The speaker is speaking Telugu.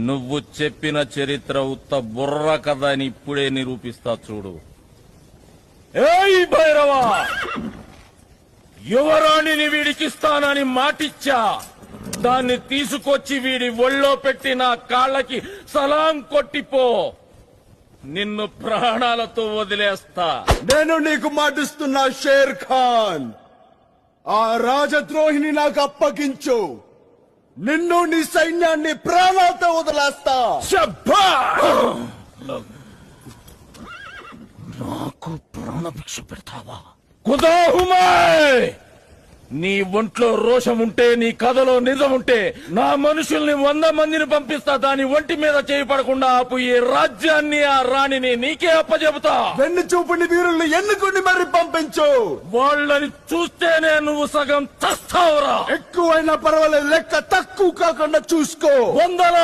నువ్వు చెప్పిన చరిత్ర ఉత్త బుర్ర కథ అని ఇప్పుడే నిరూపిస్తా చూడు. ఏయ్ భైరవా, యువరాణిని వీడికిస్తానని మాటిచ్చా. దాన్ని తీసుకొచ్చి వీడి ఒళ్ళో పెట్టి నా కాళ్ళకి సలాం కొట్టిపో. నిన్ను ప్రాణాలతో వదిలేస్తా. నేను నీకు మాటిస్తున్నా షేర్ ఖాన్, ఆ రాజద్రోహిని నాకు అప్పగించు. నిన్ను నీ సైన్యాన్ని ప్రాణాలతో వదిలేస్తా. నాకు ప్రాణభిక్ష పెడతావా? కుదాహుమాయ్, నీ ఒంట్లో రోషం ఉంటే, నీ కథలో నిజం ఉంటే, నా మనుషుల్ని 100 మందిని పంపిస్తా. దాని ఒంటి మీద చేయబడకుండా ఆపు. ఈ రాజ్యాన్ని, ఆ రాణిని నీకే అప్పచెబుతా. వెన్ను చూపుని వీరుల్ని ఎన్నుకుని మరి పంపించు. వాళ్ళని చూస్తేనే నువ్వు సగం చస్తావురా. ఎక్కువైనా పర్వాలేదు, లెక్క తక్కువ కాకుండా చూసుకో. 100లో